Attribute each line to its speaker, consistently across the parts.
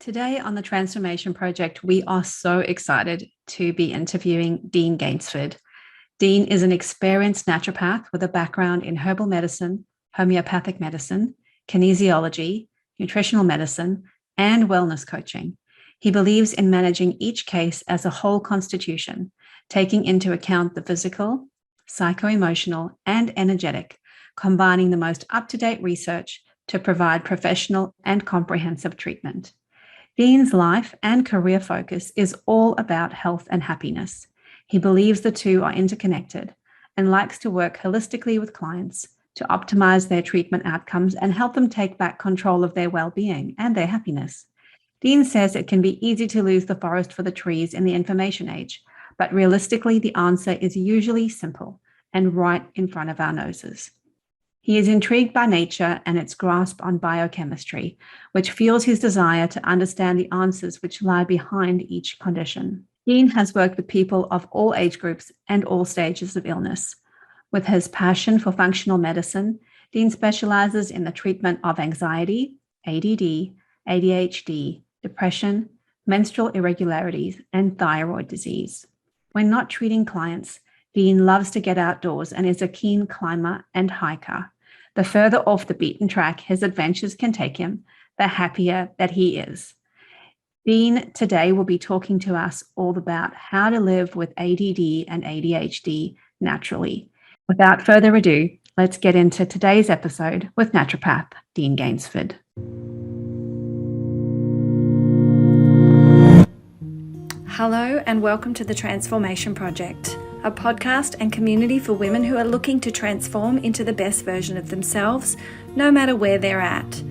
Speaker 1: Today on the Transformation Project, we are so excited to be interviewing Dean Gainsford. Dean is an experienced naturopath with a background in herbal medicine, homeopathic medicine, kinesiology, nutritional medicine, and wellness coaching. He believes in managing each case as a whole constitution, taking into account the physical, psycho-emotional, and energetic, combining the most up-to-date research to provide professional and comprehensive treatment. Dean's life and career focus is all about health and happiness. He believes the two are interconnected and likes to work holistically with clients to optimize their treatment outcomes and help them take back control of their well-being and their happiness. Dean says it can be easy to lose the forest for the trees in the information age, but realistically, the answer is usually simple and right in front of our noses. He is intrigued by nature and its grasp on biochemistry, which fuels his desire to understand the answers which lie behind each condition. Dean has worked with people of all age groups and all stages of illness. With his passion for functional medicine, Dean specializes in the treatment of anxiety, A.D.D, A.D.H.D, depression, menstrual irregularities, and thyroid disease. When not treating clients, Dean loves to get outdoors and is a keen climber and hiker. The further off the beaten track his adventures can take him, the happier that he is. Dean today will be talking to us all about how to live with ADD and ADHD naturally. Without further ado, let's get into today's episode with naturopath Dean Gainsford. Hello and welcome to the Transformation Project, a podcast and community for women who are looking to transform into the best version of themselves, no matter where they're at.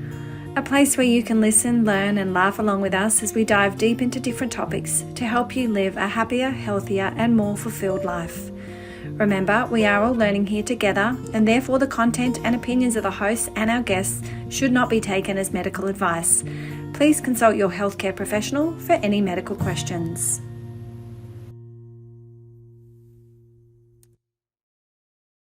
Speaker 1: A place where you can listen, learn, and laugh along with us as we dive deep into different topics to help you live a happier, healthier, and more fulfilled life. Remember, we are all learning here together, and therefore the content and opinions of the hosts and our guests should not be taken as medical advice. Please consult your healthcare professional for any medical questions.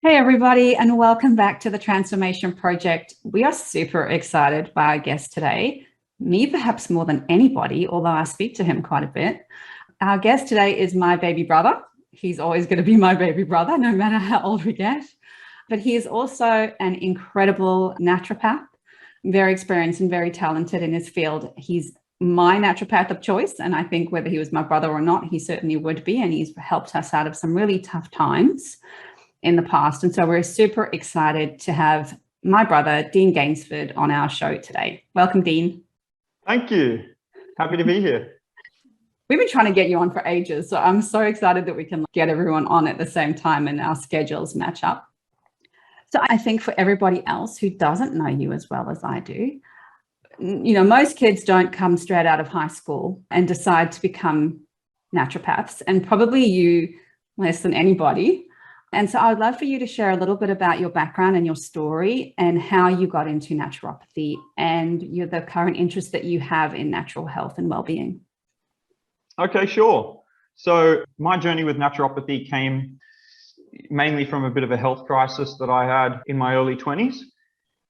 Speaker 1: Hey everybody, and welcome back to the Transformation Project. We are super excited by our guest today, me perhaps more than anybody, although I speak to him quite a bit. Our guest today is my baby brother. He's always going to be my baby brother, no matter how old we get. But he is also an incredible naturopath, very experienced and very talented in his field. He's my naturopath of choice, and I think whether he was my brother or not, he certainly would be, and he's helped us out of some really tough times in the past. And so we're super excited to have my brother, Dean Gainsford, on our show today. Welcome, Dean.
Speaker 2: Thank you. Happy to be here.
Speaker 1: We've been trying to get you on for ages, so I'm so excited that we can get everyone on at the same time and our schedules match up. So I think for everybody else who doesn't know you as well as I do, you know, most kids don't come straight out of high school and decide to become naturopaths, and probably you less than anybody. And so I would love for you to share a little bit about your background and your story and how you got into naturopathy and the current interest that you have in natural health and well-being.
Speaker 2: Okay, sure. So my journey with naturopathy came mainly from a bit of a health crisis that I had in my early 20s.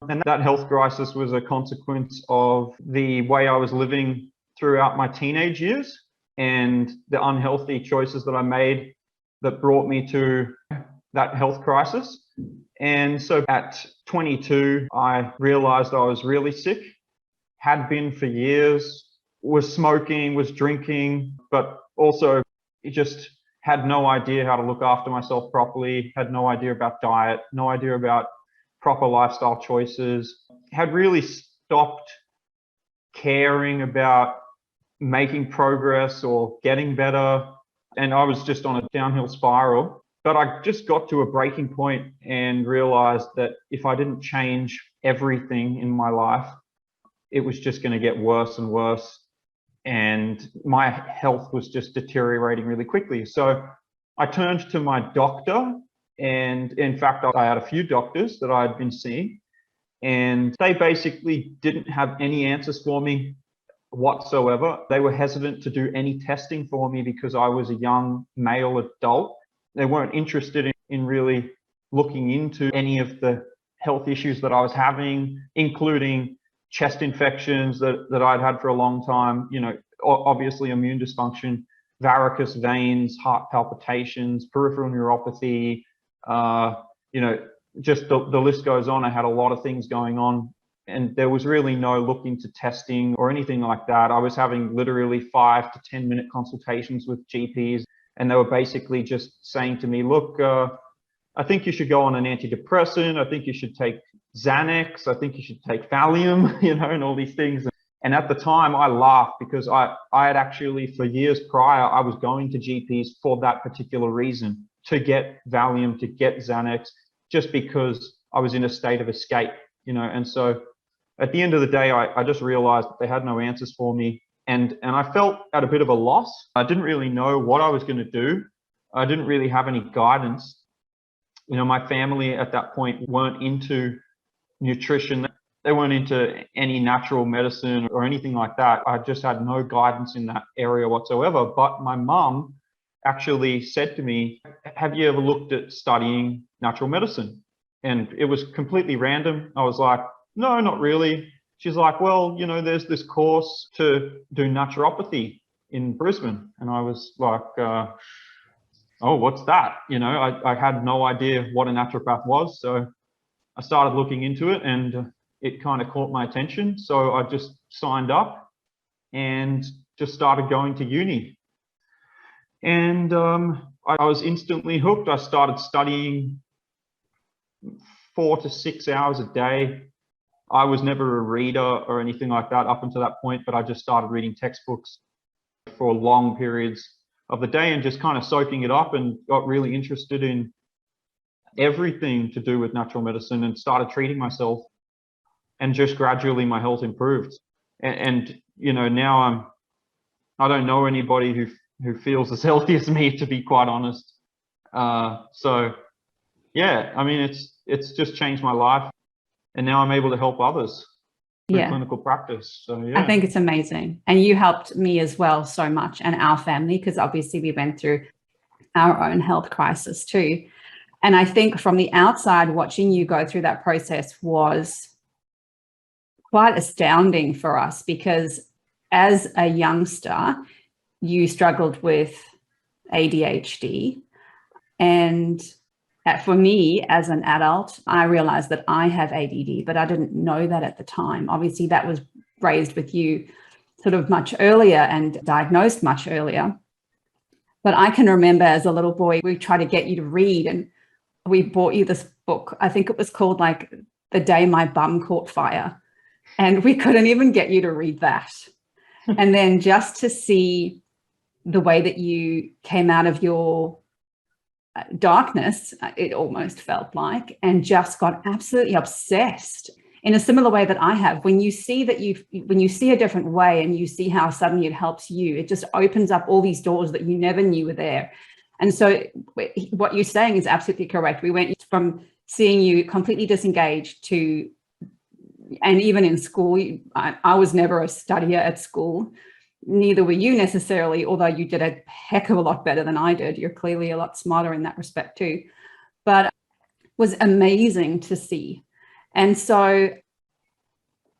Speaker 2: And that health crisis was a consequence of the way I was living throughout my teenage years and the unhealthy choices that I made that brought me to that health crisis. And so at 22, I realized I was really sick, had been for years, was smoking, was drinking, but also just had no idea how to look after myself properly, had no idea about diet, no idea about proper lifestyle choices, had really stopped caring about making progress or getting better. And I was just on a downhill spiral. But I just got to a breaking point and realized that if I didn't change everything in my life, it was just going to get worse and worse. And my health was just deteriorating really quickly. So I turned to my doctor. And in fact, I had a few doctors that I had been seeing, and they basically didn't have any answers for me whatsoever. They were hesitant to do any testing for me because I was a young male adult. They weren't interested in really looking into any of the health issues that I was having, including chest infections that I'd had for a long time, obviously immune dysfunction, varicose veins, heart palpitations, peripheral neuropathy, just the list goes on. I had a lot of things going on, and there was really no looking to testing or anything like that. I was having literally 5 to 10 minute consultations with GPs, and they were basically just saying to me, look, I think you should go on an antidepressant. I think you should take Xanax. I think you should take Valium, and all these things. And at the time I laughed because I had actually, for years prior, I was going to GPs for that particular reason, to get Valium, to get Xanax, just because I was in a state of escape, And so at the end of the day, I just realized that they had no answers for me. And I felt at a bit of a loss. I didn't really know what I was going to do. I didn't really have any guidance. My family at that point weren't into nutrition. They weren't into any natural medicine or anything like that. I just had no guidance in that area whatsoever. But my mum actually said to me, have you ever looked at studying natural medicine? And it was completely random. I was like, no, not really. She's like, well, there's this course to do naturopathy in Brisbane. And I was like, oh, what's that? I had no idea what a naturopath was. So I started looking into it, and it kind of caught my attention. So I just signed up and just started going to uni. And I was instantly hooked. I started studying 4 to 6 hours a day. I was never a reader or anything like that up until that point, but I just started reading textbooks for long periods of the day and just kind of soaking it up, and got really interested in everything to do with natural medicine and started treating myself. And just gradually my health improved. And now I don't know anybody who feels as healthy as me, to be quite honest. So yeah, I mean, it's just changed my life, and now I'm able to help others through clinical practice. So yeah,
Speaker 1: I think it's amazing. And you helped me as well so much, and our family, because obviously we went through our own health crisis too. And I think from the outside, watching you go through that process was quite astounding for us, because as a youngster, you struggled with ADHD. And for me, as an adult, I realized that I have ADD, but I didn't know that at the time. Obviously, that was raised with you sort of much earlier and diagnosed much earlier. But I can remember as a little boy, we tried to get you to read, and we bought you this book. I think it was called like The Day My Bum Caught Fire. And we couldn't even get you to read that. And then just to see the way that you came out of your darkness, it almost felt like, and just got absolutely obsessed in a similar way that I have. When you see a different way and you see how suddenly it helps you, it just opens up all these doors that you never knew were there. And so what you're saying is absolutely correct. We went from seeing you completely disengaged to, and even in school, I was never a studier at school. Neither were you necessarily, although you did a heck of a lot better than I did. You're clearly a lot smarter in that respect too. But it was amazing to see. And so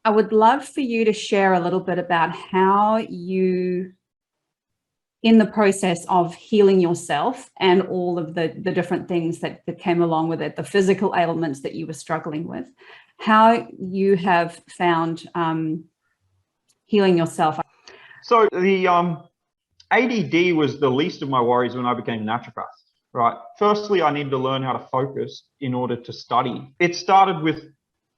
Speaker 1: I would love for you to share a little bit about how you, in the process of healing yourself and all of the different things that came along with it, the physical ailments that you were struggling with, how you have found healing yourself.
Speaker 2: So the ADD was the least of my worries when I became a naturopath, right? Firstly, I needed to learn how to focus in order to study. It started with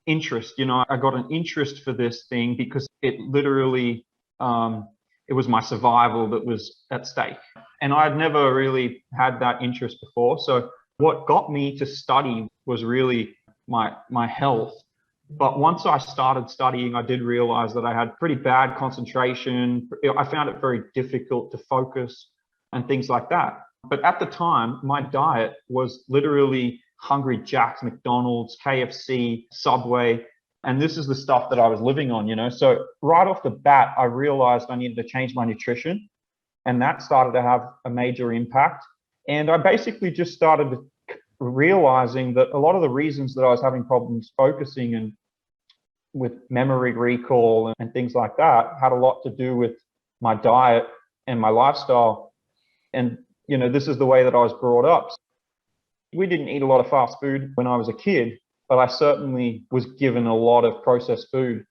Speaker 2: interest. I got an interest for this thing because it literally, it was my survival that was at stake. And I'd never really had that interest before. So what got me to study was really my health. But once I started studying, I did realize that I had pretty bad concentration. I found it very difficult to focus and things like that. But at the time, my diet was literally Hungry Jack's, McDonald's, KFC, Subway. And this is the stuff that I was living on, So right off the bat, I realized I needed to change my nutrition. And that started to have a major impact. And I basically just started realizing that a lot of the reasons that I was having problems focusing and with memory recall and things like that had a lot to do with my diet and my lifestyle. And, this is the way that I was brought up. We didn't eat a lot of fast food when I was a kid, but I certainly was given a lot of processed food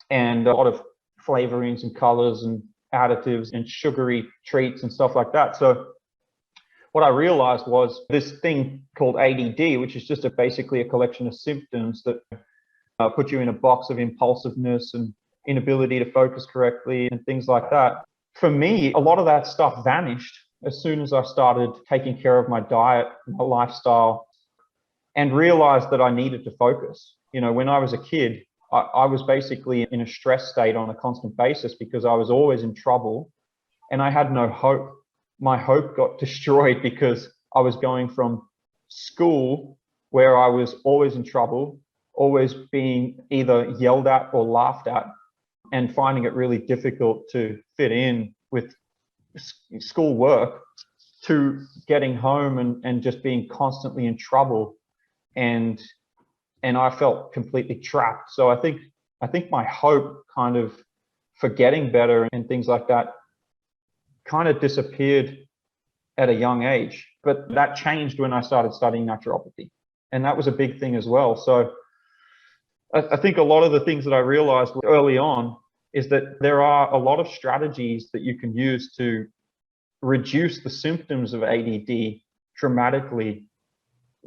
Speaker 2: and a lot of flavorings and colors and additives and sugary treats and stuff like that. So what I realized was this thing called ADD, which is just basically a collection of symptoms that put you in a box of impulsiveness and inability to focus correctly and things like that. For me, a lot of that stuff vanished as soon as I started taking care of my diet, my lifestyle, and realized that I needed to focus. When I was a kid, I was basically in a stress state on a constant basis because I was always in trouble and I had no hope. My hope got destroyed because I was going from school where I was always in trouble, always being either yelled at or laughed at, and finding it really difficult to fit in with school work, to getting home and just being constantly in trouble. And I felt completely trapped. So I think my hope kind of for getting better and things like that kind of disappeared at a young age. But that changed when I started studying naturopathy. And that was a big thing as well. So I think a lot of the things that I realized early on is that there are a lot of strategies that you can use to reduce the symptoms of ADD dramatically,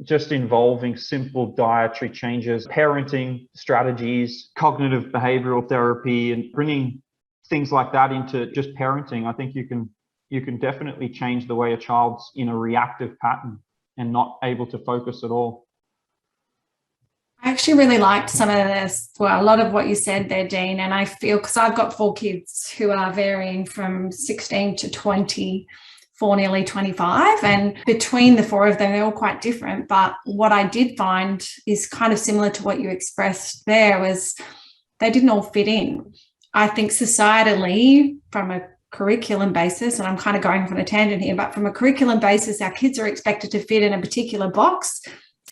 Speaker 2: just involving simple dietary changes, parenting strategies, cognitive behavioral therapy, and bringing things like that into just parenting. I think you can definitely change the way a child's in a reactive pattern and not able to focus at all.
Speaker 3: I actually really liked some of this, well, a lot of what you said there, Dean, and I feel, because I've got 4 kids who are varying from 16 to 24, nearly 25, and between the 4 of them, they're all quite different. But what I did find is kind of similar to what you expressed there, was they didn't all fit in. I think societally, from a curriculum basis, and I'm kind of going off on a tangent here, but from a curriculum basis, our kids are expected to fit in a particular box.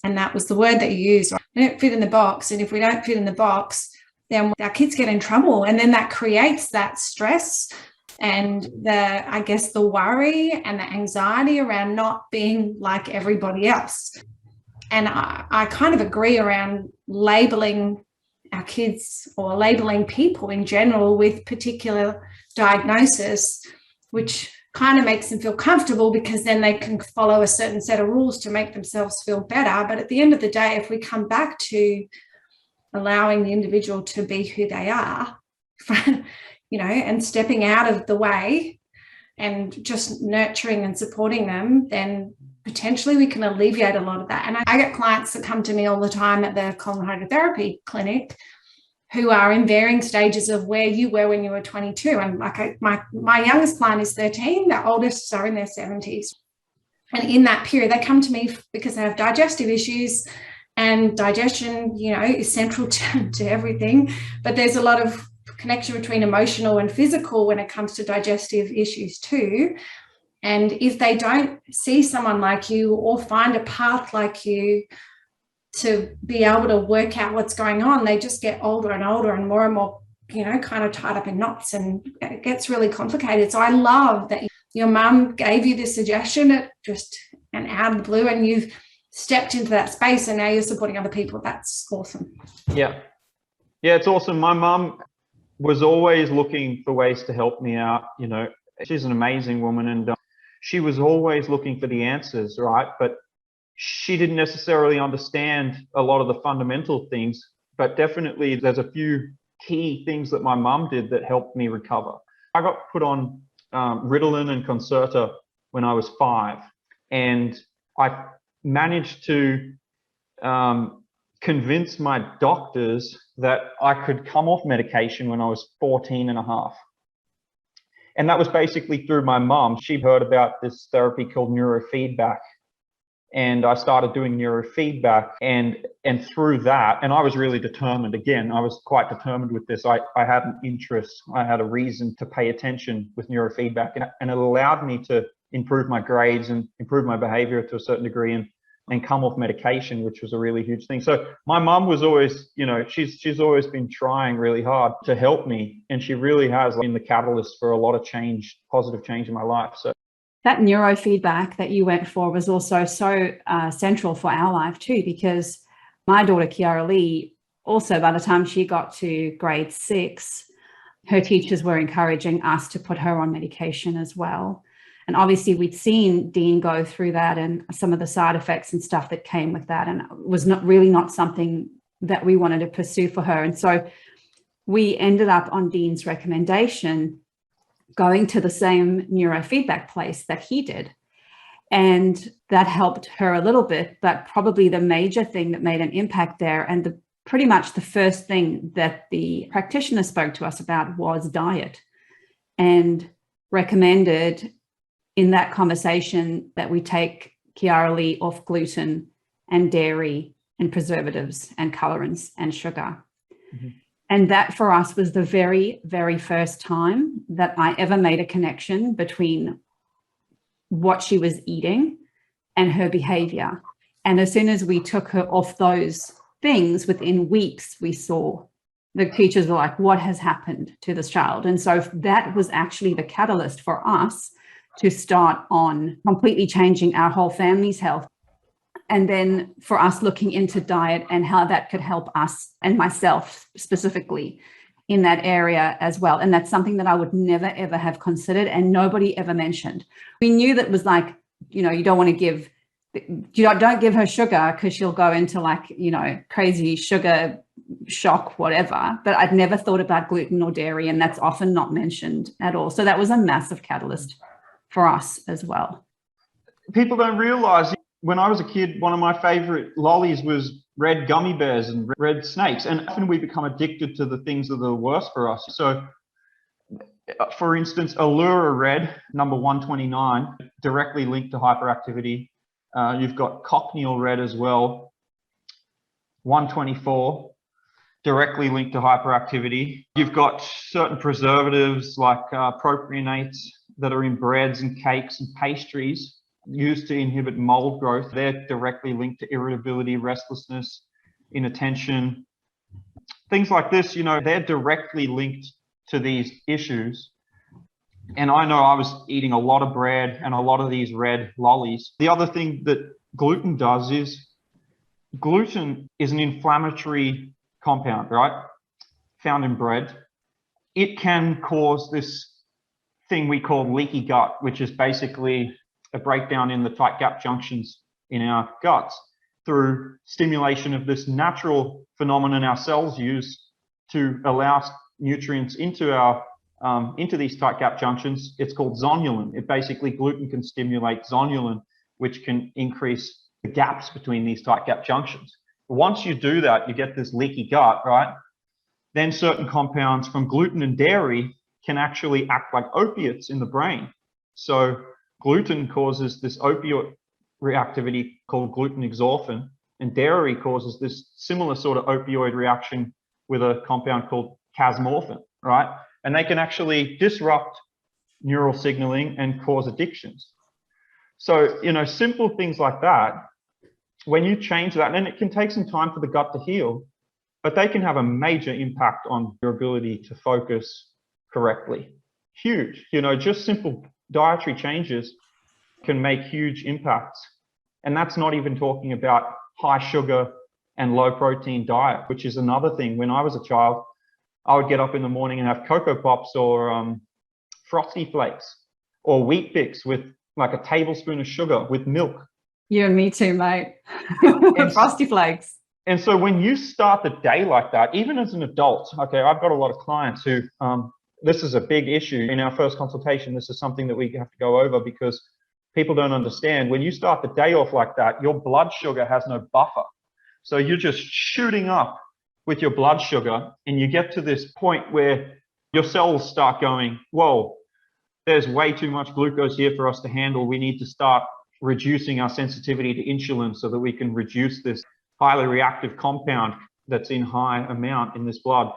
Speaker 3: And that was the word that you used. We don't fit in the box. And if we don't fit in the box, then our kids get in trouble. And then that creates that stress and the worry and the anxiety around not being like everybody else. And I kind of agree around labeling our kids or labeling people in general with particular diagnosis, which kind of makes them feel comfortable because then they can follow a certain set of rules to make themselves feel better. But at the end of the day, if we come back to allowing the individual to be who they are, and stepping out of the way and just nurturing and supporting them, then potentially we can alleviate a lot of that. And I get clients that come to me all the time at the cognitive therapy clinic who are in varying stages of where you were when you were 22. And like my youngest client is 13, the oldest are in their 70s. And in that period, they come to me because they have digestive issues, and digestion, is central to everything. But there's a lot of connection between emotional and physical when it comes to digestive issues too. And if they don't see someone like you or find a path like you to be able to work out what's going on, they just get older and older and more, kind of tied up in knots, and it gets really complicated. So I love that your mum gave you this suggestion and out of the blue, and you've stepped into that space and now you're supporting other people. That's awesome.
Speaker 2: Yeah, it's awesome. My mum was always looking for ways to help me out. She's an amazing woman, and she was always looking for the answers, right? But she didn't necessarily understand a lot of the fundamental things, but definitely there's a few key things that my mum did that helped me recover. I got put on Ritalin and Concerta when I was 5, and I managed to convince my doctors that I could come off medication when I was 14 and a half. And that was basically through my mom. She heard about this therapy called Neurofeedback. And I started doing neurofeedback, and through that, and I was really determined. Again, I was quite determined with this. I had an interest, I had a reason to pay attention with neurofeedback, and it allowed me to improve my grades and improve my behavior to a certain degree. And and come off medication, which was a really huge thing. So my mum was always, you know, she's always been trying really hard to help me, and she really has been the catalyst for a lot of change, positive change in my life. So
Speaker 1: that neurofeedback that you went for was also so central for our life too, because my daughter Kiara Lee, also by the time she got to grade 6, her teachers were encouraging us to put her on medication as well. And obviously we'd seen Dean go through that and some of the side effects and stuff that came with that, and it was not something that we wanted to pursue for her. And so we ended up on Dean's recommendation going to the same neurofeedback place that he did. And that helped her a little bit, but probably the major thing that made an impact there, and pretty much the first thing that the practitioner spoke to us about, was diet, and recommended in that conversation that we take Kiara Lee off gluten and dairy and preservatives and colorants and sugar. Mm-hmm. And that for us was the very, very first time that I ever made a connection between what she was eating and her behavior. And as soon as we took her off those things, within weeks, we saw the teachers were like, what has happened to this child? And so that was actually the catalyst for us to start on completely changing our whole family's health. And then for us looking into diet and how that could help us and myself specifically in that area as well. And that's something that I would never, ever have considered, and nobody ever mentioned. We knew that was like, you know, you don't want to give, don't give her sugar because she'll go into like, you know, crazy sugar shock, whatever. But I'd never thought about gluten or dairy, and that's often not mentioned at all. So that was a massive catalyst for us as well.
Speaker 2: People don't realize, when I was a kid, one of my favorite lollies was red gummy bears and red snakes. And often we become addicted to the things that are worse for us. So for instance, Allura Red, number 129, directly linked to hyperactivity. You've got Cochineal Red as well, 124, directly linked to hyperactivity. You've got certain preservatives like propionates that are in breads and cakes and pastries, used to inhibit mold growth. They're directly linked to irritability, restlessness, inattention, things like this. You know, they're directly linked to these issues. And I know I was eating a lot of bread and a lot of these red lollies. The other thing that gluten does is, gluten is an inflammatory compound, right? Found in bread. It can cause this thing we call leaky gut, which is basically a breakdown in the tight gap junctions in our guts through stimulation of this natural phenomenon our cells use to allow nutrients into our into these tight gap junctions. It's called zonulin. It basically, gluten can stimulate zonulin, which can increase the gaps between these tight gap junctions. Once you do that, you get this leaky gut, right? Then certain compounds from gluten and dairy can actually act like opiates in the brain. So gluten causes this opioid reactivity called gluten exorphin, and dairy causes this similar sort of opioid reaction with a compound called casmorphin, right? And they can actually disrupt neural signaling and cause addictions. So, you know, simple things like that, when you change that, and it can take some time for the gut to heal, but they can have a major impact on your ability to focus correctly. Huge, you know, just simple dietary changes can make huge impacts. And that's not even talking about high sugar and low protein diet, which is another thing. When I was a child, I would get up in the morning and have Cocoa Pops or Frosty Flakes or Wheat Bix with like a tablespoon of sugar with milk.
Speaker 1: You and me too, mate. Frosty Flakes.
Speaker 2: And so when you start the day like that, even as an adult, okay, I've got a lot of clients who, this is a big issue in our first consultation. This is something that we have to go over because people don't understand. When you start the day off like that, your blood sugar has no buffer. So you're just shooting up with your blood sugar, and you get to this point where your cells start going, whoa, there's way too much glucose here for us to handle. We need to start reducing our sensitivity to insulin so that we can reduce this highly reactive compound that's in high amount in this blood.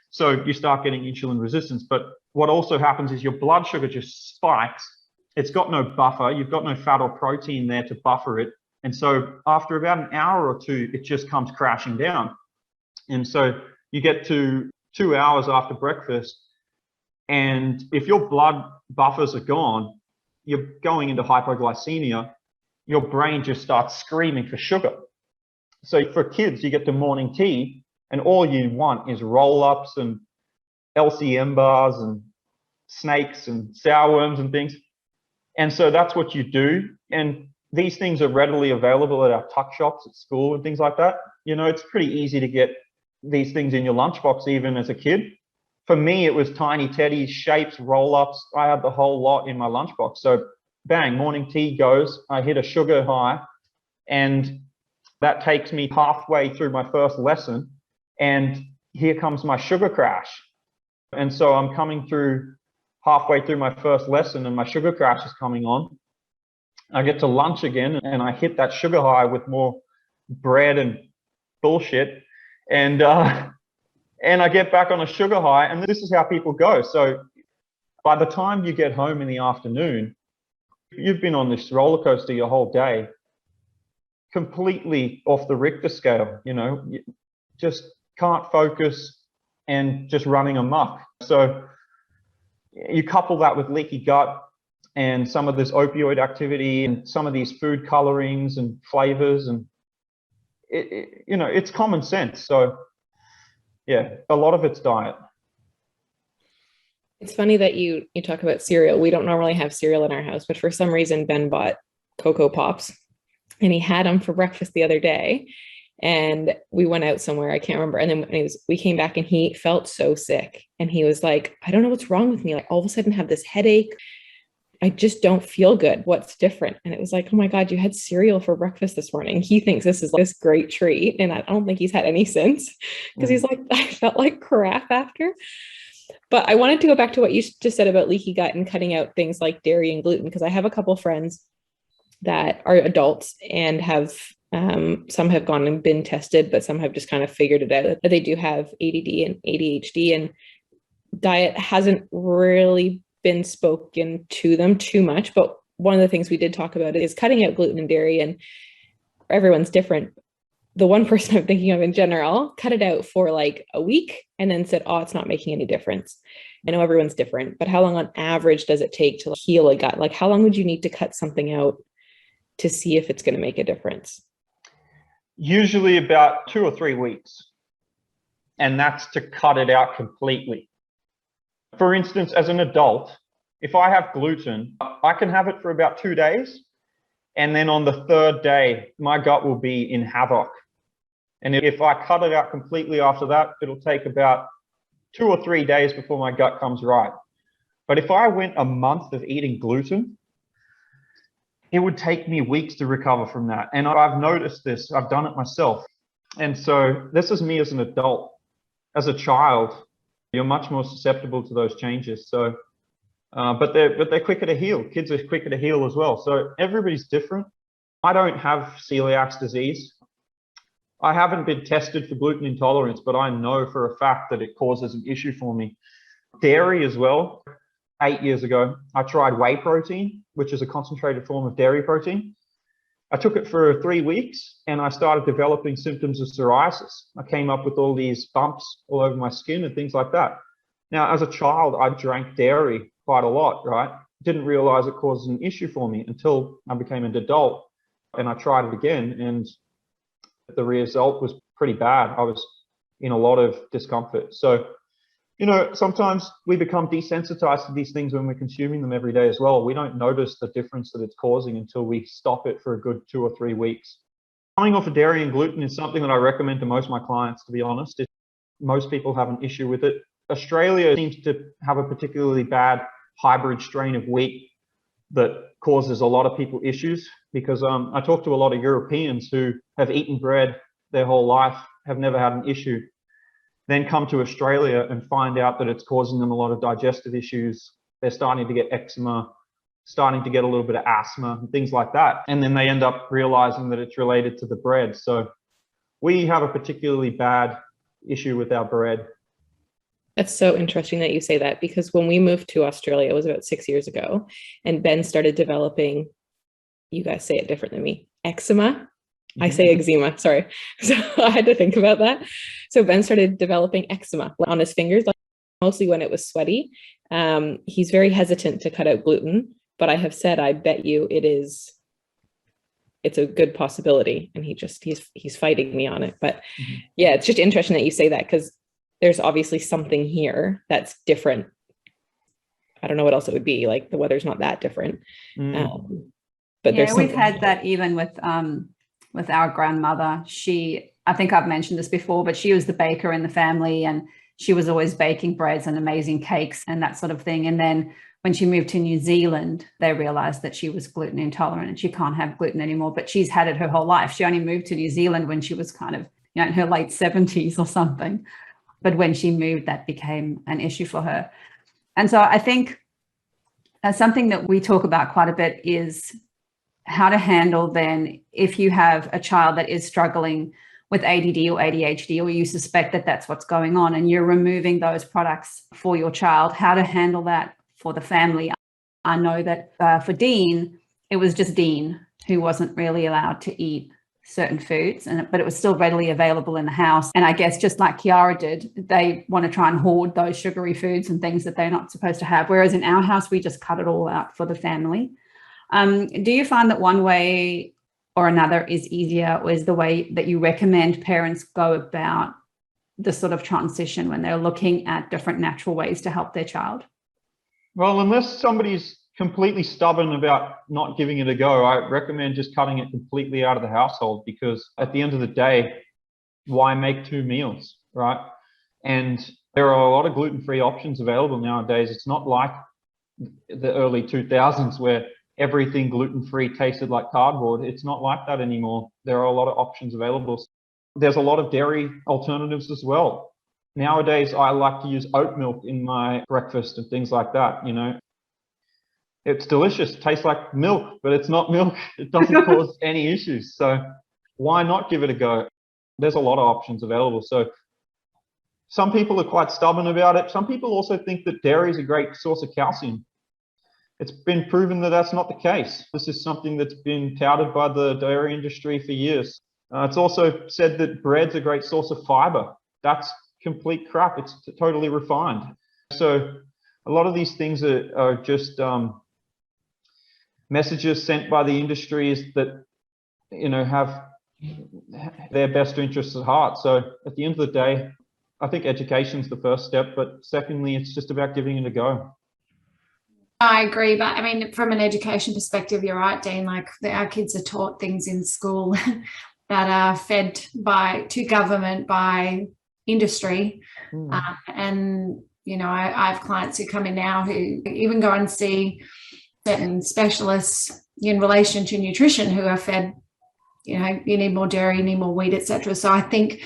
Speaker 2: So you start getting insulin resistance. But what also happens is your blood sugar just spikes. It's got no buffer. You've got no fat or protein there to buffer it. And so after about an hour or two, it just comes crashing down. And so you get to 2 hours after breakfast, and if your blood buffers are gone, you're going into hypoglycemia, your brain just starts screaming for sugar. So for kids, you get to morning tea, and all you want is roll-ups and LCM bars and snakes and sour worms and things. And so that's what you do. And these things are readily available at our tuck shops at school and things like that. You know, it's pretty easy to get these things in your lunchbox even as a kid. For me, it was tiny teddies, shapes, roll-ups. I had the whole lot in my lunchbox. So bang, morning tea goes. I hit a sugar high, and that takes me halfway through my first lesson. And here comes my sugar crash. And so I'm coming through halfway through my first lesson, and my sugar crash is coming on. I get to lunch again, and I hit that sugar high with more bread and bullshit. And I get back on a sugar high, and this is how people go. So by the time you get home in the afternoon, you've been on this roller coaster your whole day, completely off the Richter scale, you know, you just can't focus and just running amok. So you couple that with leaky gut and some of this opioid activity and some of these food colorings and flavors, and you know, it's common sense. So yeah, a lot of it's diet.
Speaker 4: It's funny that you talk about cereal. We don't normally have cereal in our house, but for some reason Ben bought Cocoa Pops, and he had them for breakfast the other day, and we went out somewhere, I can't remember, and then we came back and he felt so sick, and he was like, I don't know what's wrong with me, like all of a sudden I have this headache, I just don't feel good, what's different? And it was like, oh my God, you had cereal for breakfast this morning. He thinks this is like this great treat, and I don't think he's had any since, because he's like, I felt like crap after. But I wanted to go back to what you just said about leaky gut and cutting out things like dairy and gluten, because I have a couple of friends that are adults and have some have gone and been tested, but some have just kind of figured it out that they do have ADD and ADHD, and diet hasn't really been spoken to them too much. But one of the things we did talk about is cutting out gluten and dairy, and everyone's different. The one person I'm thinking of in general cut it out for like a week and then said, oh, it's not making any difference. I know everyone's different, but how long on average does it take to heal a gut? Like how long would you need to cut something out to see if it's going to make a difference?
Speaker 2: Usually about 2 or 3 weeks. And that's to cut it out completely. For instance, as an adult, if I have gluten, I can have it for about 2 days. And then on the 3rd day, my gut will be in havoc. And if I cut it out completely after that, it'll take about 2 or 3 days before my gut comes right. But if I went a month of eating gluten, it would take me weeks to recover from that. And I've noticed this, I've done it myself. And so this is me as an adult. As a child, you're much more susceptible to those changes. So, but they're quicker to heal. Kids are quicker to heal as well. So everybody's different. I don't have celiac disease. I haven't been tested for gluten intolerance, but I know for a fact that it causes an issue for me. Dairy as well. 8 years ago, I tried whey protein, which is a concentrated form of dairy protein. I took it for 3 weeks and I started developing symptoms of psoriasis. I came up with all these bumps all over my skin and things like that. Now, as a child, I drank dairy quite a lot, right? Didn't realize it caused an issue for me until I became an adult and I tried it again, and the result was pretty bad. I was in a lot of discomfort. So, you know, sometimes we become desensitized to these things when we're consuming them every day as well. We don't notice the difference that it's causing until we stop it for a good 2 or 3 weeks. Coming off of dairy and gluten is something that I recommend to most of my clients, to be honest. Most people have an issue with it. Australia seems to have a particularly bad hybrid strain of wheat that causes a lot of people issues, because I talk to a lot of Europeans who have eaten bread their whole life, have never had an issue, then come to Australia and find out that it's causing them a lot of digestive issues. They're starting to get eczema, starting to get a little bit of asthma and things like that. And then they end up realizing that it's related to the bread. So we have a particularly bad issue with our bread.
Speaker 4: That's so interesting that you say that, because when we moved to Australia, it was about 6 years ago, and Ben started developing, you guys say it different than me, eczema. I say eczema, sorry. So I had to think about that. So Ben started developing eczema on his fingers, mostly when it was sweaty. He's very hesitant to cut out gluten, but I have said, I bet you it's a good possibility. And he's fighting me on it. But yeah, it's just interesting that you say that, because there's obviously something here that's different. I don't know what else it would be. Like, the weather's not that different. But
Speaker 1: yeah,
Speaker 4: there's
Speaker 1: we've had that even with our grandmother. I think I've mentioned this before, but she was the baker in the family, and she was always baking breads and amazing cakes and that sort of thing. And then when she moved to New Zealand, they realized that she was gluten intolerant and she can't have gluten anymore, but she's had it her whole life. She only moved to New Zealand when she was kind of, in her late 70s or something. But when she moved, that became an issue for her. And so I think something that we talk about quite a bit is how to handle then if you have a child that is struggling with ADD or ADHD, or you suspect that that's what's going on, and you're removing those products for your child, how to handle that for the family. I know that for Dean, it was just Dean who wasn't really allowed to eat certain foods, but it was still readily available in the house. And I guess just like Kiara did, they want to try and hoard those sugary foods and things that they're not supposed to have. Whereas in our house, we just cut it all out for the family. Do you find that one way or another is easier, or is the way that you recommend parents go about the sort of transition when they're looking at different natural ways to help their child?
Speaker 2: Well, unless somebody's completely stubborn about not giving it a go, I recommend just cutting it completely out of the household, because at the end of the day, why make two meals, right? And there are a lot of gluten-free options available nowadays. It's not like the early 2000s where everything gluten-free tasted like cardboard. It's not like that anymore. There are a lot of options available. There's a lot of dairy alternatives as well. Nowadays, I like to use oat milk in my breakfast and things like that, It's delicious, tastes like milk, but it's not milk. It doesn't cause any issues. So why not give it a go? There's a lot of options available. So some people are quite stubborn about it. Some people also think that dairy is a great source of calcium. It's been proven that that's not the case. This is something that's been touted by the dairy industry for years. It's also said that bread's a great source of fiber. That's complete crap. It's totally refined. So a lot of these things are just messages sent by the industries that, have their best interests at heart. So at the end of the day, I think education's the first step, but secondly, it's just about giving it a go.
Speaker 3: I agree, but I mean, from an education perspective, you're right, Dean. Like, our kids are taught things in school that are fed to government by industry, and I have clients who come in now who even go and see certain specialists in relation to nutrition who are fed, you need more dairy, you need more wheat, etc. So I think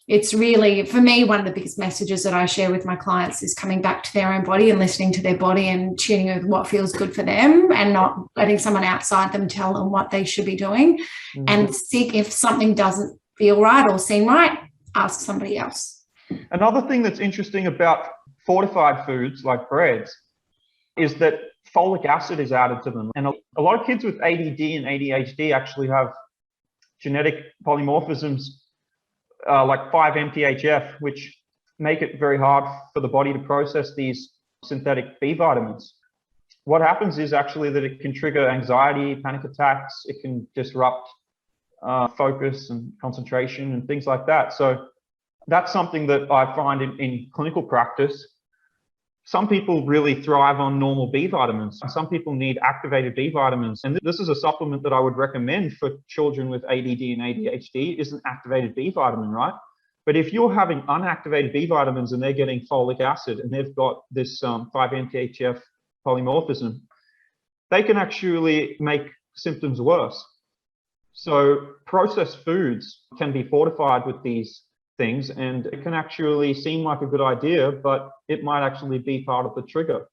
Speaker 3: it's really, for me, one of the biggest messages that I share with my clients is coming back to their own body and listening to their body and tuning with what feels good for them, and not letting someone outside them tell them what they should be doing. And seek, if something doesn't feel right or seem right, ask somebody else.
Speaker 2: Another thing that's interesting about fortified foods like breads is that folic acid is added to them. And a lot of kids with ADD and ADHD actually have genetic polymorphisms like 5-MTHF, which make it very hard for the body to process these synthetic B vitamins. What happens is actually that it can trigger anxiety, panic attacks. It can disrupt focus and concentration and things like that. So that's something that I find in clinical practice. Some people really thrive on normal B vitamins. Some people need activated B vitamins. And this is a supplement that I would recommend for children with ADD and ADHD, is an activated B vitamin, right? But if you're having unactivated B vitamins and they're getting folic acid and they've got this 5-MTHF polymorphism, they can actually make symptoms worse. So processed foods can be fortified with these things, and it can actually seem like a good idea, but it might actually be part of the trigger.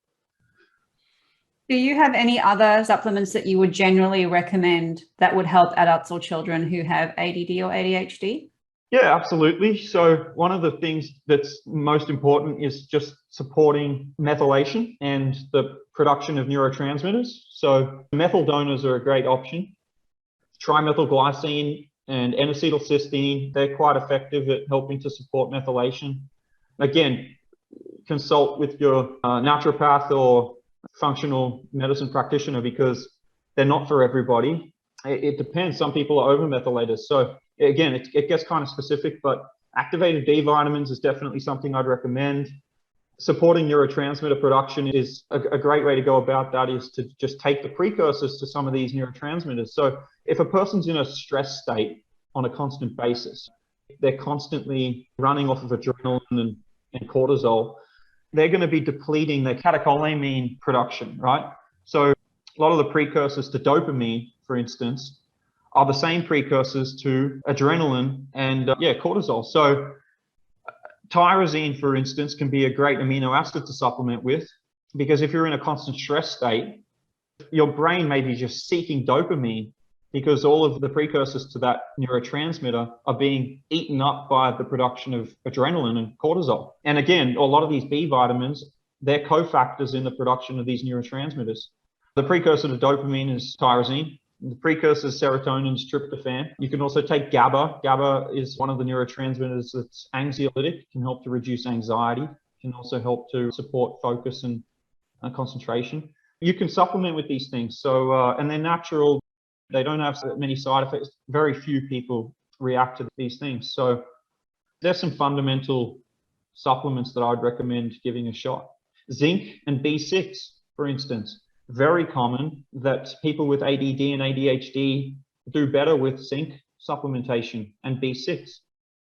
Speaker 1: Do you have any other supplements that you would generally recommend that would help adults or children who have ADD or ADHD?
Speaker 2: Yeah, absolutely. So one of the things that's most important is just supporting methylation and the production of neurotransmitters. So methyl donors are a great option. trimethylglycine and N-acetylcysteine, they're quite effective at helping to support methylation. Again, consult with your naturopath or functional medicine practitioner, because they're not for everybody. It depends. Some people are over-methylators. So again, it gets kind of specific, but activated D vitamins is definitely something I'd recommend. Supporting neurotransmitter production is a great way to go about that, is to just take the precursors to some of these neurotransmitters. So if a person's in a stress state on a constant basis, they're constantly running off of adrenaline and cortisol, they're going to be depleting their catecholamine production, right? So a lot of the precursors to dopamine, for instance, are the same precursors to adrenaline and cortisol. So tyrosine, for instance, can be a great amino acid to supplement with, because if you're in a constant stress state, your brain may be just seeking dopamine because all of the precursors to that neurotransmitter are being eaten up by the production of adrenaline and cortisol. And again, a lot of these B vitamins, they're cofactors in the production of these neurotransmitters. The precursor to dopamine is tyrosine. The precursor is serotonin, is tryptophan. You can also take GABA. GABA is one of the neurotransmitters that's anxiolytic, can help to reduce anxiety, can also help to support focus and concentration. You can supplement with these things. So, and they're natural. They don't have many side effects. Very few people react to these things. So there's some fundamental supplements that I'd recommend giving a shot. Zinc and B6, for instance, very common that people with ADD and ADHD do better with zinc supplementation and B6.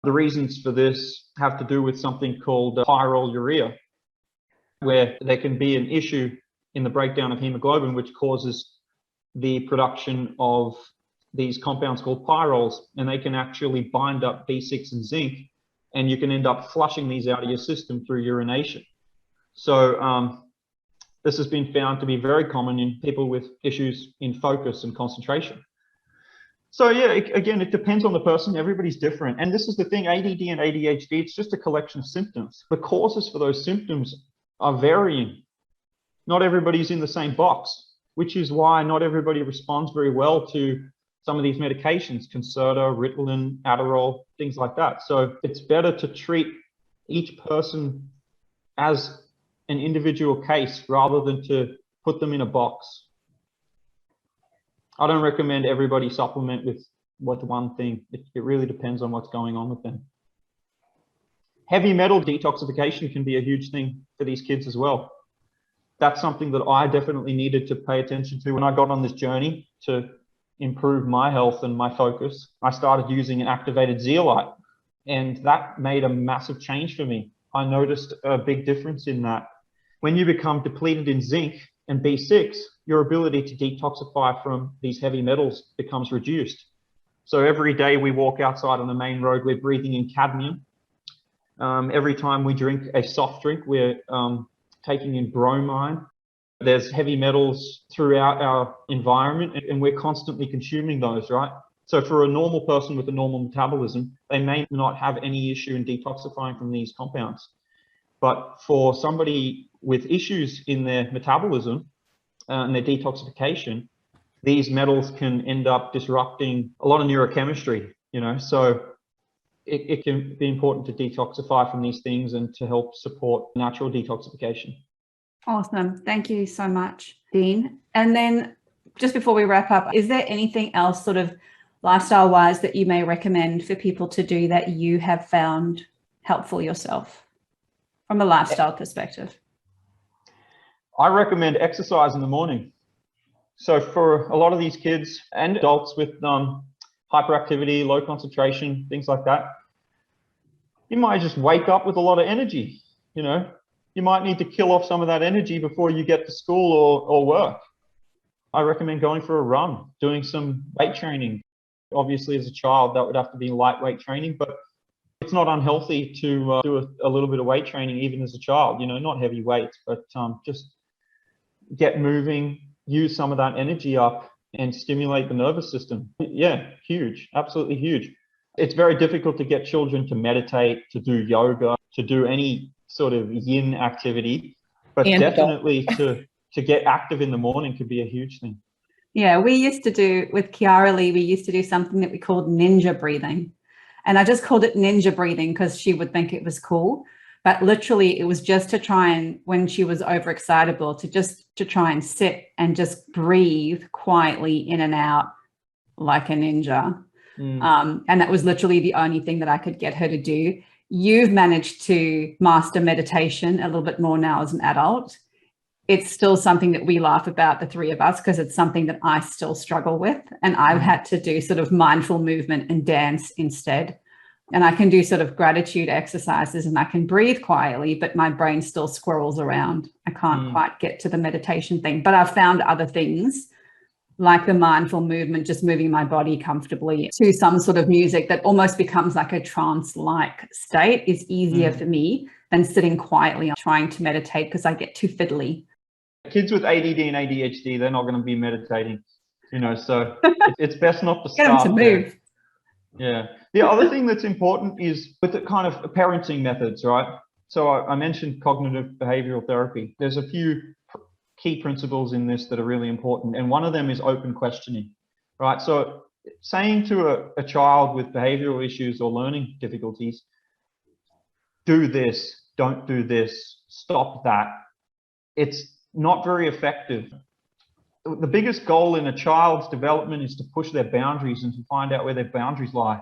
Speaker 2: The reasons for this have to do with something called pyroluria, where there can be an issue in the breakdown of hemoglobin, which causes the production of these compounds called pyrols, and they can actually bind up B6 and zinc, and you can end up flushing these out of your system through urination. So this has been found to be very common in people with issues in focus and concentration. So yeah, again, it depends on the person. Everybody's different. And this is the thing, ADD and ADHD, it's just a collection of symptoms. The causes for those symptoms are varying. Not everybody's in the same box, which is why not everybody responds very well to some of these medications, Concerta, Ritalin, Adderall, things like that. So it's better to treat each person as an individual case rather than to put them in a box. I don't recommend everybody supplement with one thing. It really depends on what's going on with them. Heavy metal detoxification can be a huge thing for these kids as well. That's something that I definitely needed to pay attention to when I got on this journey to improve my health and my focus. I started using an activated zeolite, and that made a massive change for me. I noticed a big difference in that. When you become depleted in zinc and B6, your ability to detoxify from these heavy metals becomes reduced. So every day we walk outside on the main road, we're breathing in cadmium. Every time we drink a soft drink, we're taking in bromine. There's heavy metals throughout our environment, and we're constantly consuming those, right? So for a normal person with a normal metabolism, they may not have any issue in detoxifying from these compounds. But for somebody with issues in their metabolism and their detoxification, these metals can end up disrupting a lot of neurochemistry, you know, so it can be important to detoxify from these things and to help support natural detoxification.
Speaker 1: Awesome. Thank you so much, Dean. And then just before we wrap up, is there anything else sort of lifestyle-wise that you may recommend for people to do that you have found helpful yourself from a lifestyle perspective?
Speaker 2: I recommend exercise in the morning. So for a lot of these kids and adults with hyperactivity, low concentration, things like that, you might just wake up with a lot of energy. You know, you might need to kill off some of that energy before you get to school or work. I recommend going for a run, doing some weight training. Obviously, as a child, that would have to be lightweight training, but it's not unhealthy to do a little bit of weight training even as a child, you know, not heavy weights, but just get moving, use some of that energy up and stimulate the nervous system. Yeah, huge, absolutely huge. It's very difficult to get children to meditate, to do yoga, to do any sort of yin activity, but definitely to get active in the morning could be a huge thing.
Speaker 1: Yeah, we used to do with Kiara Lee, we used to do something that we called ninja breathing. And I just called it ninja breathing because she would think it was cool. But literally it was just to try and, when she was overexcitable, to try and sit and just breathe quietly in and out like a ninja. And that was literally the only thing that I could get her to do. You've managed to master meditation a little bit more now as an adult. It's still something that we laugh about, the three of us, because it's something that I still struggle with. And I've had to do sort of mindful movement and dance instead. And I can do sort of gratitude exercises and I can breathe quietly, but my brain still squirrels around. I can't quite get to the meditation thing, but I've found other things like the mindful movement, just moving my body comfortably to some sort of music that almost becomes like a trance-like state is easier for me than sitting quietly trying to meditate because I get too fiddly.
Speaker 2: Kids with ADD and ADHD, they're not going to be meditating, so it's best not to
Speaker 1: Get them
Speaker 2: start
Speaker 1: to move.
Speaker 2: there. Yeah. The other thing that's important is with the kind of parenting methods, right? So I mentioned cognitive behavioral therapy. There's a few key principles in this that are really important. And one of them is open questioning, right? So saying to a child with behavioral issues or learning difficulties, do this, don't do this, stop that. It's not very effective. The biggest goal in a child's development is to push their boundaries and to find out where their boundaries lie.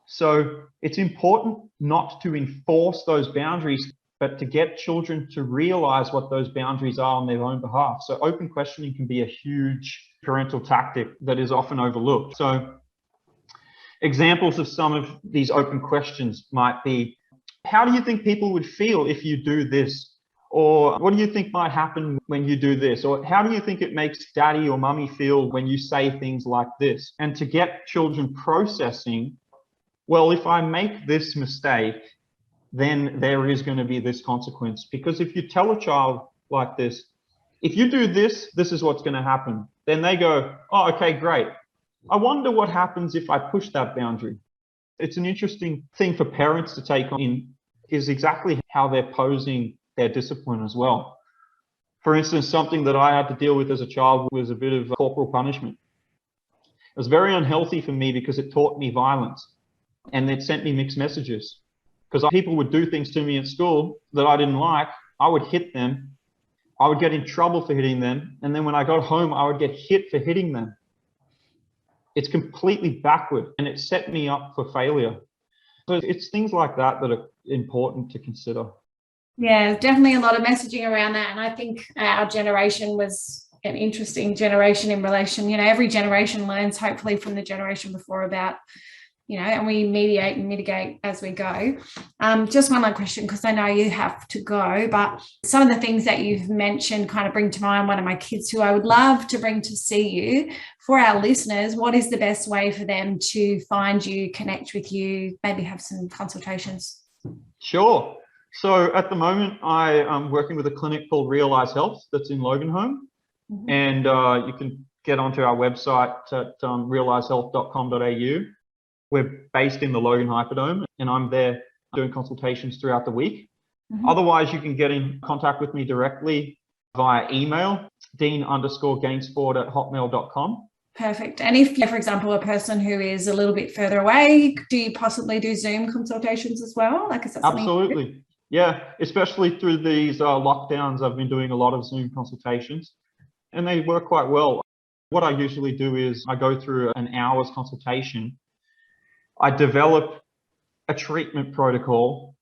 Speaker 2: So it's important not to enforce those boundaries, but to get children to realize what those boundaries are on their own behalf. So open questioning can be a huge parental tactic that is often overlooked. So examples of some of these open questions might be, how do you think people would feel if you do this? Or what do you think might happen when you do this? Or how do you think it makes daddy or mummy feel when you say things like this? And to get children processing, well, if I make this mistake, then there is going to be this consequence. Because if you tell a child like this, if you do this, this is what's going to happen. Then they go, oh, okay, great. I wonder what happens if I push that boundary. It's an interesting thing for parents to take in, is exactly how they're posing their discipline as well. For instance, something that I had to deal with as a child was a bit of corporal punishment. It was very unhealthy for me because it taught me violence and it sent me mixed messages. Because people would do things to me at school that I didn't like, I would hit them, I would get in trouble for hitting them, and then when I got home, I would get hit for hitting them. It's completely backward, and it set me up for failure. So it's things like that that are important to consider.
Speaker 3: Yeah, definitely a lot of messaging around that. And I think our generation was an interesting generation in relation, every generation learns hopefully from the generation before about, and we mediate and mitigate as we go. Just one more question, because I know you have to go, but some of the things that you've mentioned kind of bring to mind one of my kids who I would love to bring to see you. For our listeners, what is the best way for them to find you, connect with you, maybe have some consultations?
Speaker 2: Sure. So at the moment, I am working with a clinic called Realise Health that's in Loganholme. And you can get onto our website at realisehealth.com.au. We're based in the Logan Hyperdome, and I'm there doing consultations throughout the week. Otherwise, you can get in contact with me directly via email, dean_gainsford@hotmail.com.
Speaker 3: Perfect. And if you're, for example, a person who is a little bit further away, do you possibly do Zoom consultations as well? Is that
Speaker 2: Absolutely. Yeah, especially through these lockdowns, I've been doing a lot of Zoom consultations, and they work quite well. What I usually do is I go through an hour's consultation. I develop a treatment protocol,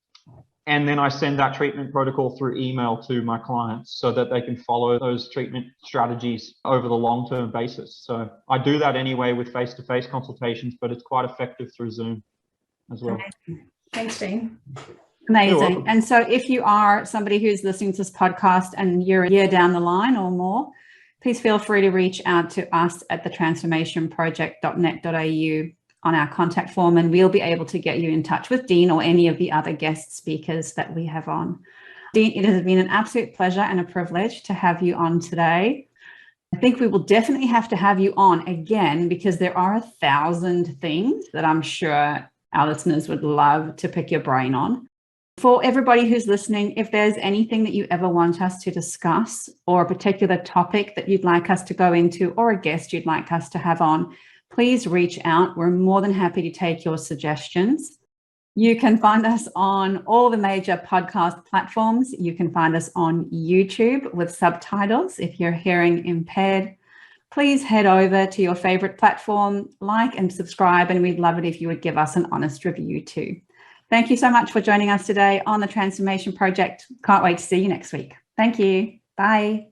Speaker 2: and then I send that treatment protocol through email to my clients so that they can follow those treatment strategies over the long-term basis. So I do that anyway with face-to-face consultations, but it's quite effective through Zoom as well.
Speaker 3: Amazing. Thanks, Dean.
Speaker 1: Amazing. And so if you are somebody who's listening to this podcast and you're a year down the line or more, please feel free to reach out to us at thetransformationproject.net.au on our contact form, and we'll be able to get you in touch with Dean or any of the other guest speakers that we have on. Dean, it has been an absolute pleasure and a privilege to have you on today. I think we will definitely have to have you on again because there are 1,000 things that I'm sure our listeners would love to pick your brain on. For everybody who's listening, if there's anything that you ever want us to discuss or a particular topic that you'd like us to go into or a guest you'd like us to have on, please reach out. We're more than happy to take your suggestions. You can find us on all the major podcast platforms. You can find us on YouTube with subtitles if you're hearing impaired. Please head over to your favorite platform, like and subscribe, and we'd love it if you would give us an honest review too. Thank you so much for joining us today on the Transformation Project. Can't wait to see you next week. Thank you. Bye.